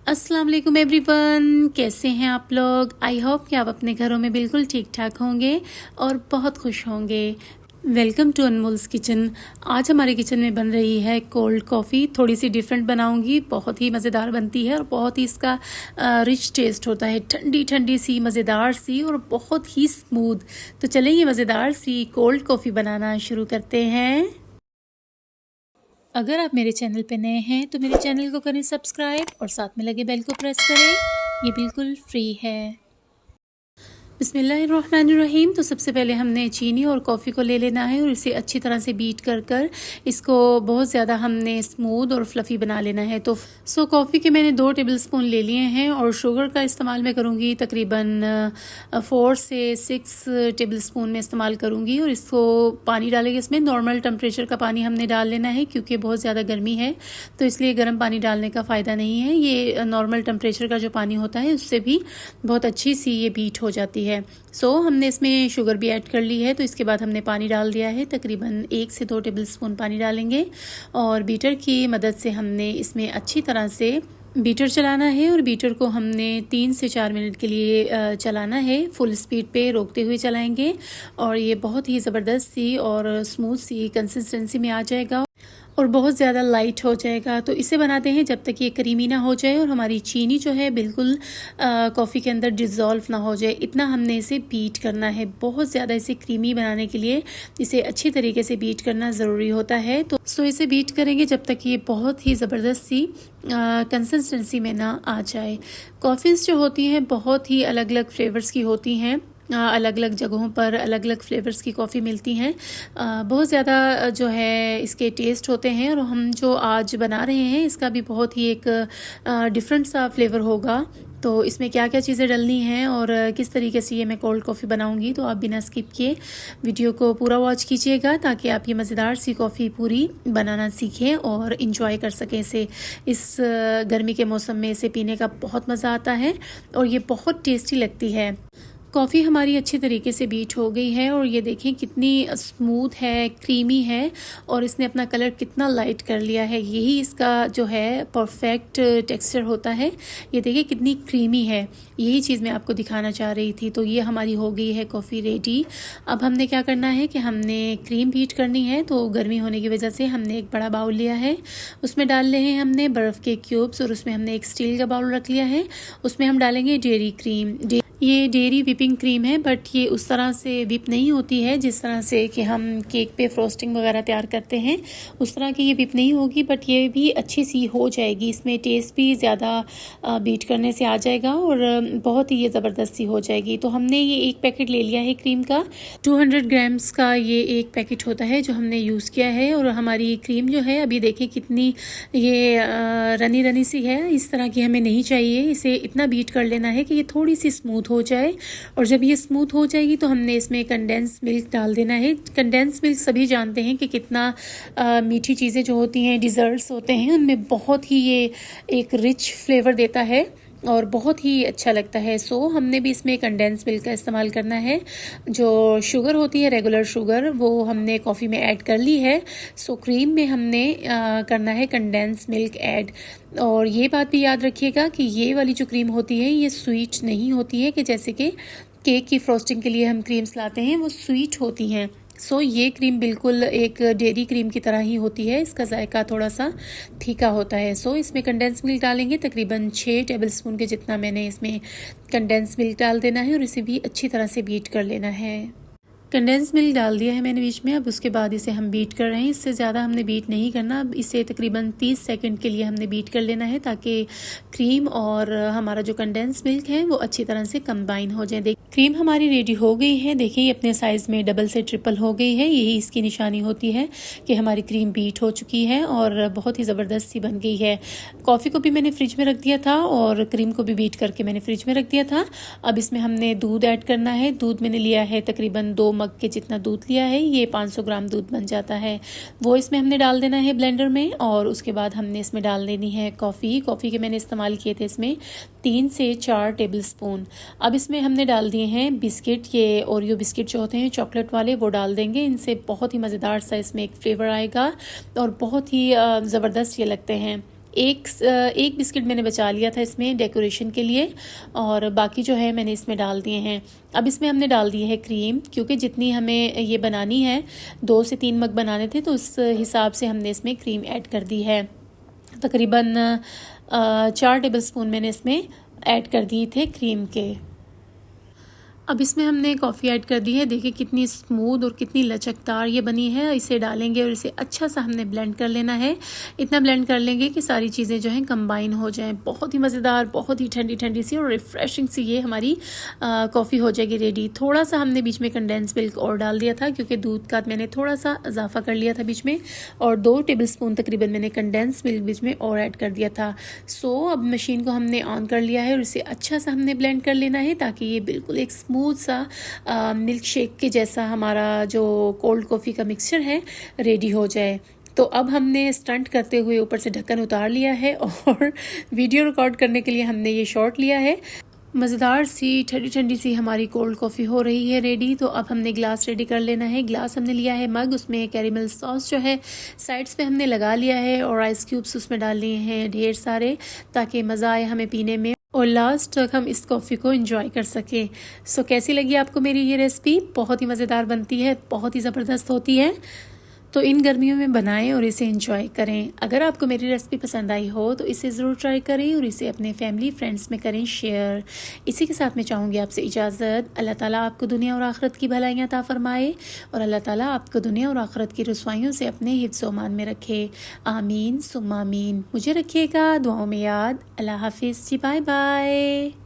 अस्सलाम वालेकुम एवरीवन, कैसे हैं आप लोग। आई होप कि आप अपने घरों में बिल्कुल ठीक ठाक होंगे और बहुत खुश होंगे। Welcome to Anmol's kitchen. आज हमारे किचन में बन रही है कोल्ड कॉफ़ी। थोड़ी सी डिफरेंट बनाऊंगी, बहुत ही मज़ेदार बनती है और बहुत ही इसका रिच टेस्ट होता है। ठंडी ठंडी सी, मज़ेदार सी और बहुत ही स्मूथ। तो चलें ये मज़ेदार सी कोल्ड कॉफ़ी बनाना शुरू करते हैं। अगर आप मेरे चैनल पे नए हैं तो मेरे चैनल को करें सब्सक्राइब और साथ में लगे बेल को प्रेस करें। ये बिल्कुल फ्री है। बिस्मिल्लाहिर्रहमानिर्रहीम। तो सबसे पहले हमने चीनी और कॉफ़ी को ले लेना है और इसे अच्छी तरह से बीट कर इसको बहुत ज़्यादा हमने स्मूथ और फ्लफ़ी बना लेना है। तो कॉफ़ी के मैंने 2 टेबलस्पून ले लिए हैं और शुगर का इस्तेमाल मैं करूँगी तकरीबन 4 से 6 टेबलस्पून में इस्तेमाल करूँगी। और इसको पानी डालेंगे, इसमें नॉर्मल टेम्परेचर का पानी हमने डाल लेना है क्योंकि बहुत ज़्यादा गर्मी है, तो इसलिए गर्म पानी डालने का फ़ायदा नहीं है। ये नॉर्मल टेम्परेचर का जो पानी होता है उससे भी बहुत अच्छी सी ये बीट हो जाती है। हमने इसमें शुगर भी ऐड कर ली है। तो इसके बाद हमने पानी डाल दिया है, तकरीबन 1 से 2 टेबलस्पून पानी डालेंगे और बीटर की मदद से हमने इसमें अच्छी तरह से बीटर चलाना है। और बीटर को हमने 3 से 4 मिनट के लिए चलाना है, फुल स्पीड पे रोकते हुए चलाएंगे और ये बहुत ही ज़बरदस्त सी और स्मूथ सी कंसिस्टेंसी में आ जाएगा और बहुत ज़्यादा लाइट हो जाएगा। तो इसे बनाते हैं जब तक ये क्रीमी ना हो जाए और हमारी चीनी जो है बिल्कुल कॉफ़ी के अंदर डिज़ोल्व ना हो जाए, इतना हमने इसे बीट करना है। बहुत ज़्यादा इसे क्रीमी बनाने के लिए इसे अच्छी तरीके से बीट करना ज़रूरी होता है। तो इसे बीट करेंगे जब तक ये बहुत ही ज़बरदस्त सी कंसिस्टेंसी में ना आ जाए। कॉफ़ीज़ जो होती हैं बहुत ही अलग अलग फ्लेवर्स की होती हैं, अलग अलग जगहों पर अलग अलग फ्लेवर्स की कॉफ़ी मिलती हैं। बहुत ज़्यादा जो है इसके टेस्ट होते हैं और हम जो आज बना रहे हैं इसका भी बहुत ही एक डिफरेंट सा फ्लेवर होगा। तो इसमें क्या क्या चीज़ें डलनी हैं और किस तरीके से ये मैं कोल्ड कॉफ़ी बनाऊंगी, तो आप बिना स्किप किए वीडियो को पूरा वॉच कीजिएगा ताकि आप ये मज़ेदार सी कॉफ़ी पूरी बनाना सीखें और इन्जॉय कर सकें इसे। इस गर्मी के मौसम में इसे पीने का बहुत मज़ा आता है और ये बहुत टेस्टी लगती है। कॉफ़ी हमारी अच्छी तरीके से बीट हो गई है और ये देखें कितनी स्मूथ है, क्रीमी है और इसने अपना कलर कितना लाइट कर लिया है। यही इसका जो है परफेक्ट टेक्सचर होता है। ये देखिए कितनी क्रीमी है, यही चीज़ मैं आपको दिखाना चाह रही थी। तो ये हमारी हो गई है कॉफ़ी रेडी। अब हमने क्या करना है कि हमने क्रीम बीट करनी है। तो गर्मी होने की वजह से हमने एक बड़ा बाउल लिया है, उसमें डाल ले हैं हमने बर्फ़ के क्यूब्स और उसमें हमने एक स्टील का बाउल रख लिया है। उसमें हम डालेंगे डेयरी क्रीम। ये डेयरी विपिंग क्रीम है, बट ये उस तरह से विप नहीं होती है जिस तरह से कि हम केक पे फ्रोस्टिंग वगैरह तैयार करते हैं, उस तरह की ये विप नहीं होगी, बट ये भी अच्छी सी हो जाएगी। इसमें टेस्ट भी ज़्यादा बीट करने से आ जाएगा और बहुत ही ये ज़बरदस्त सी हो जाएगी। तो हमने ये एक पैकेट ले लिया है क्रीम का, 200 ग्राम्स का ये एक पैकेट होता है जो हमने यूज़ किया है। और हमारी क्रीम जो है अभी देखें कितनी ये रनी रनी सी है, इस तरह की हमें नहीं चाहिए। इसे इतना बीट कर लेना है कि ये थोड़ी सी स्मूथ हो जाए और जब ये स्मूथ हो जाएगी तो हमने इसमें कंडेंस मिल्क डाल देना है। कंडेंस मिल्क सभी जानते हैं कि कितना मीठी चीज़ें जो होती हैं, डिज़र्ट्स होते हैं, उनमें बहुत ही ये एक रिच फ्लेवर देता है और बहुत ही अच्छा लगता है। हमने भी इसमें कंडेंस मिल्क का इस्तेमाल करना है। जो शुगर होती है, रेगुलर शुगर, वो हमने कॉफ़ी में ऐड कर ली है। क्रीम में हमने करना है कंडेंस मिल्क ऐड। और ये बात भी याद रखिएगा कि ये वाली जो क्रीम होती है ये स्वीट नहीं होती है, कि जैसे कि केक की फ्रोस्टिंग के लिए हम क्रीम्स लाते हैं वो स्वीट होती हैं। ये क्रीम बिल्कुल एक डेयरी क्रीम की तरह ही होती है, इसका जायका थोड़ा सा फीका होता है। इसमें कंडेंस मिल्क डालेंगे, तकरीबन 6 टेबलस्पून के जितना मैंने इसमें कंडेंस मिल्क डाल देना है और इसे भी अच्छी तरह से बीट कर लेना है। कंडेंस मिल्क डाल दिया है मैंने बीच में। अब उसके बाद इसे हम बीट कर रहे हैं, इससे ज़्यादा हमने बीट नहीं करना। अब इसे तकरीबन 30 सेकंड के लिए हमने बीट कर लेना है ताकि क्रीम और हमारा जो कंडेंस मिल्क है वो अच्छी तरह से कंबाइन हो जाए। क्रीम हमारी रेडी हो गई है, देखिए अपने साइज़ में डबल से ट्रिपल हो गई है। यही इसकी निशानी होती है कि हमारी क्रीम बीट हो चुकी है और बहुत ही ज़बरदस्त सी बन गई है। कॉफ़ी को भी मैंने फ्रिज में रख दिया था और क्रीम को भी बीट करके मैंने फ्रिज में रख दिया था। अब इसमें हमने दूध ऐड करना है। दूध मैंने लिया है तकरीबन 2 मग के जितना दूध लिया है, ये 500 ग्राम दूध बन जाता है। वो इसमें हमने डाल देना है ब्लेंडर में और उसके बाद हमने इसमें डाल देनी है कॉफ़ी के मैंने इस्तेमाल किए थे इसमें 3 से 4 टेबलस्पून। अब इसमें हमने डाल दिए हैं बिस्किट, ये ओरियो बिस्किट जो होते हैं चॉकलेट वाले, वो डाल देंगे। इनसे बहुत ही मज़ेदार सा इसमें एक फ्लेवर आएगा और बहुत ही ज़बरदस्त ये लगते हैं। एक बिस्किट मैंने बचा लिया था इसमें डेकोरेशन के लिए, और बाकी जो है मैंने इसमें डाल दिए हैं। अब इसमें हमने डाल दी है क्रीम, क्योंकि जितनी हमें ये बनानी है 2 से 3 मग बनाने थे, तो उस हिसाब से हमने इसमें क्रीम ऐड कर दी है। तकरीबन 4 टेबल स्पून मैंने इसमें ऐड कर दिए थे क्रीम के। अब इसमें हमने कॉफ़ी ऐड कर दी है। देखिए कितनी स्मूथ और कितनी लचकदार ये बनी है। इसे डालेंगे और इसे अच्छा सा हमने ब्लेंड कर लेना है। इतना ब्लेंड कर लेंगे कि सारी चीज़ें जो हैं कंबाइन हो जाएं। बहुत ही मज़ेदार, बहुत ही ठंडी ठंडी सी और रिफ़्रेशिंग सी ये हमारी कॉफ़ी हो जाएगी रेडी। थोड़ा सा हमने बीच में कंडेंस मिल्क और डाल दिया था, क्योंकि दूध का मैंने थोड़ा सा इजाफा कर लिया था बीच में, और 2 टेबल स्पून तकरीबन मैंने कंडेंस मिल्क बीच में और ऐड कर दिया था। सो अब मशीन को हमने ऑन कर लिया है और इसे अच्छा सा हमने ब्लेंड कर लेना है, ताकि ये बिल्कुल एक स्मूथ सा मिल्क शेक के जैसा हमारा जो कोल्ड कॉफ़ी का मिक्सचर है रेडी हो जाए। तो अब हमने स्टंट करते हुए ऊपर से ढक्कन उतार लिया है और वीडियो रिकॉर्ड करने के लिए हमने ये शॉट लिया है। मज़ेदार सी ठंडी ठंडी सी हमारी कोल्ड कॉफ़ी हो रही है रेडी। तो अब हमने ग्लास रेडी कर लेना है। ग्लास हमने लिया है मग, उसमें कैरेमल सॉस जो है साइड्स पे हमने लगा लिया है, और आइस क्यूब्स उसमें डाल लिए हैं ढेर सारे, ताकि मज़ा आए हमें पीने में और लास्ट तक हम इस कॉफ़ी को एंजॉय कर सकें। सो कैसी लगी आपको मेरी ये रेसिपी? बहुत ही मज़ेदार बनती है, बहुत ही ज़बरदस्त होती है। तो इन गर्मियों में बनाएं और इसे एंजॉय करें। अगर आपको मेरी रेसिपी पसंद आई हो तो इसे ज़रूर ट्राई करें और इसे अपने फैमिली फ्रेंड्स में करें शेयर। इसी के साथ मैं चाहूँगी आपसे इजाज़त। अल्लाह ताला आपको दुनिया और आखिरत की भलाइयाँ अता फरमाए, और अल्लाह ताला आपको दुनिया और आखिरत की रुसवाइयों से अपने हिफ्ज़ व अमान में रखे। आमीन सुम्मा आमीन। मुझे रखिएगा दुआओं में याद। अल्लाह हाफिज़ जी, बाय बाय।